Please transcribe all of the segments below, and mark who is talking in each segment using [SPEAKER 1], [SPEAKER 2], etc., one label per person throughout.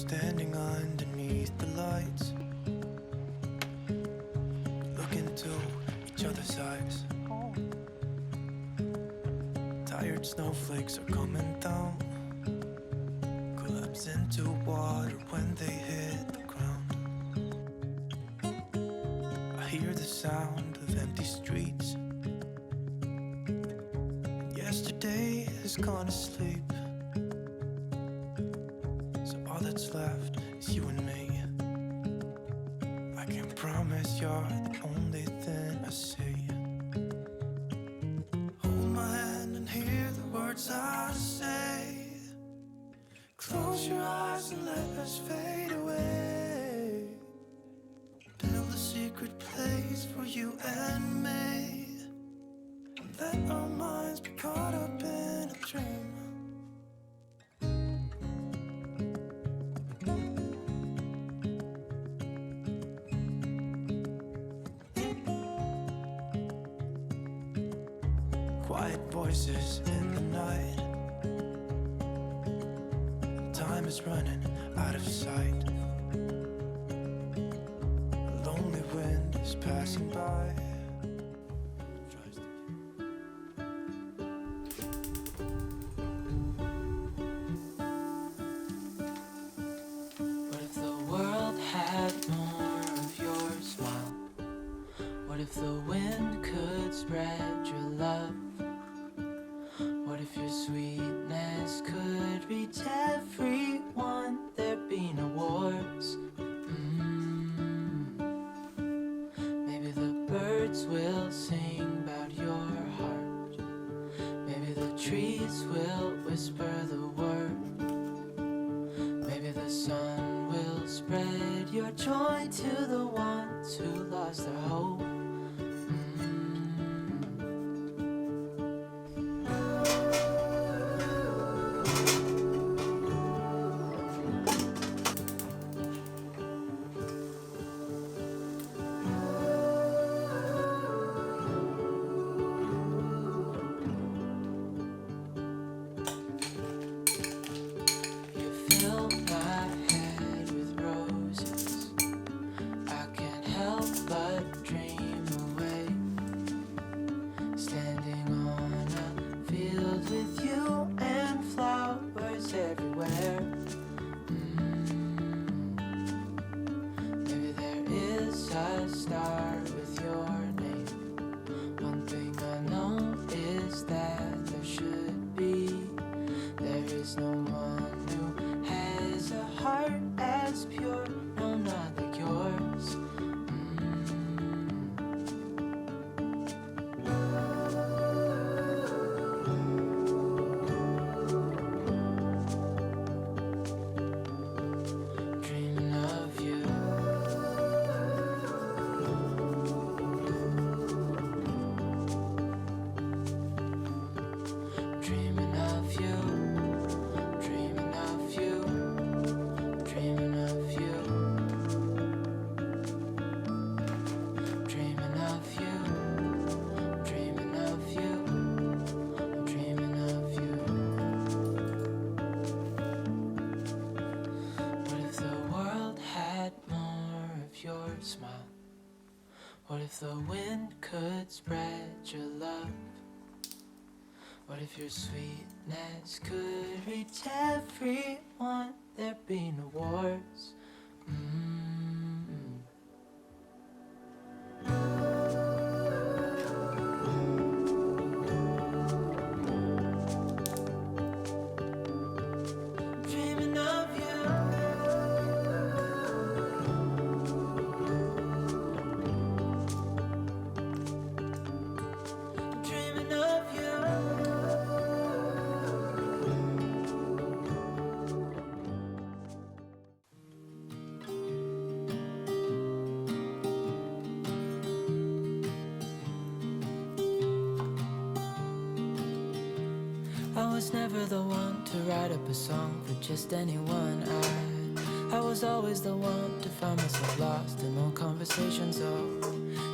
[SPEAKER 1] standing underneath the lights, look into each other's eyes. Tired snowflakes are coming down, collapse into water when they hit the ground. I hear the sound of empty streets, and yesterday has gone to sleep. So all that's left is you and me. I can promise you're the only thing I see. Hold my hand and hear the words I say. Close your eyes and let us fade away. Build a secret place for you and me, and let our minds be caught up in a dream. Quiet voices in the night, and time is running out of sight. A lonely wind is passing by.
[SPEAKER 2] What if the world had more of your smile? What if the wind could spread your love? What if your sweetness could reach everyone? There'd be no wars. Maybe the birds will sing about your heart. Maybe the trees will whisper the word. Maybe the sun will spread your joy to the ones who lost their hope. You fill my head with roses. I can't help but dream away. Standing on a field with you and flowers everywhere. Maybe there is a star with your name. One thing I know is that there should be. There is no one who has a heart as pure, no, not like yours. Dreaming of you. Dreaming of you. Dreaming of you. Dreaming of you. Dreaming of you. Dreaming of you. Dreaming of you. What if the world had more of your smile? What if the wind could spread your love? What if your sweetness could reach everyone? There'd be no wars. Dreaming of you. Dreaming of you. I was never the one to write up a song for just anyone. I was always the one to find myself lost in old conversations. Oh,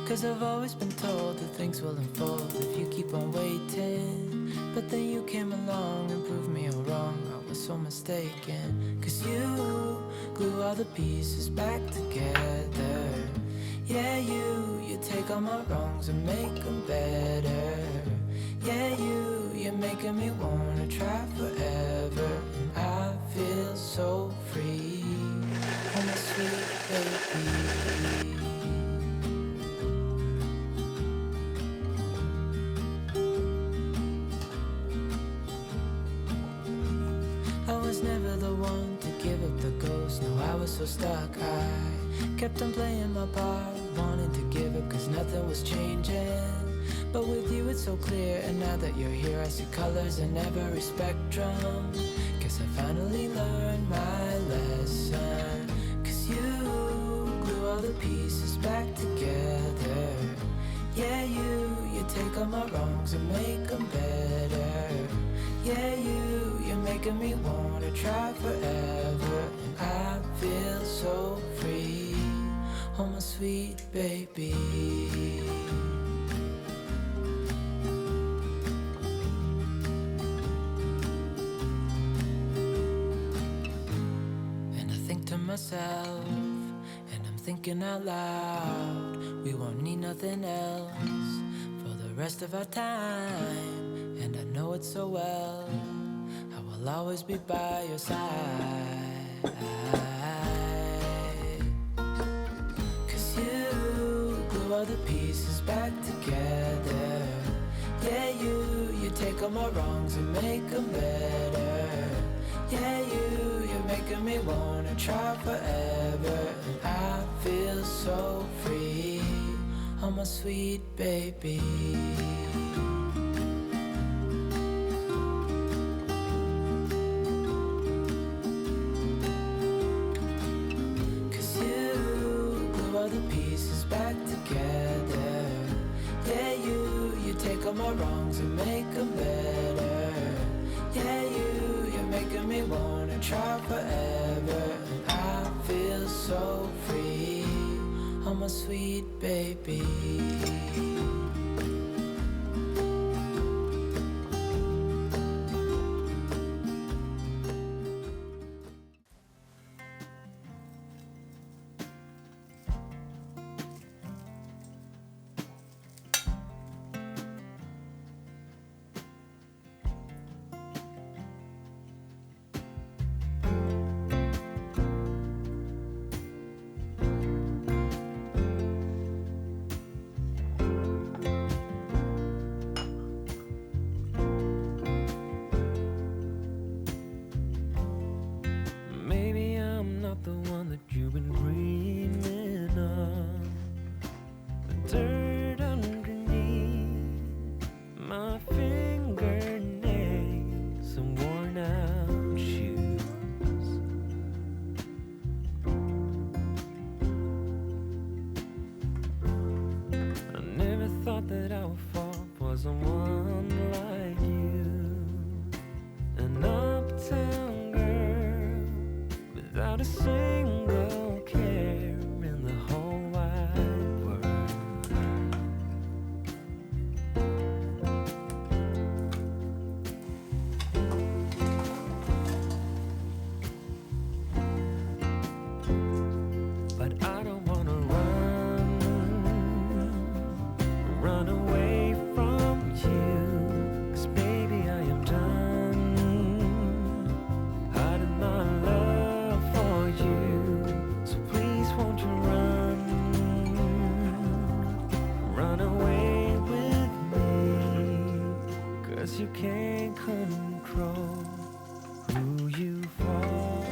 [SPEAKER 2] 'cause I've always been told that things will unfold if you keep on waiting. But then you came along and proved me all wrong. I was so mistaken. 'Cause you glue all the pieces back together. Yeah, you take all my wrongs and make them better. Yeah, you're making me wanna try forever. And I feel so free, oh my sweet baby. I was never the one to give up the ghost. No, I was so stuck. I kept on playing my part, wanting to give up cause nothing was changing. But with you it's so clear, and now that you're here I see colors in every spectrum. Guess I finally learned my lesson. Cause you glue all the pieces back together. Yeah, you take all my wrongs and make them better. Yeah, you're making me wanna try forever. And I feel so free, oh my sweet baby. And I think to myself, and I'm thinking out loud, we won't need nothing else for the rest of our time. And I know it so well, I will always be by your side. Cause you glue all the pieces back together. Yeah, you take all my wrongs and make them better. Yeah, you're making me wanna try forever. And I feel so free, oh my sweet baby. Take all my wrongs and make them better. Yeah, you're making me wanna try forever. And I feel so free, oh my sweet baby.
[SPEAKER 1] Someone like you, an uptown girl without a single care in the whole wide world. But I don't wanna run away from you, 'cause baby I am done hiding my love for you. So please won't you run away with me, 'cause you can't control who you fall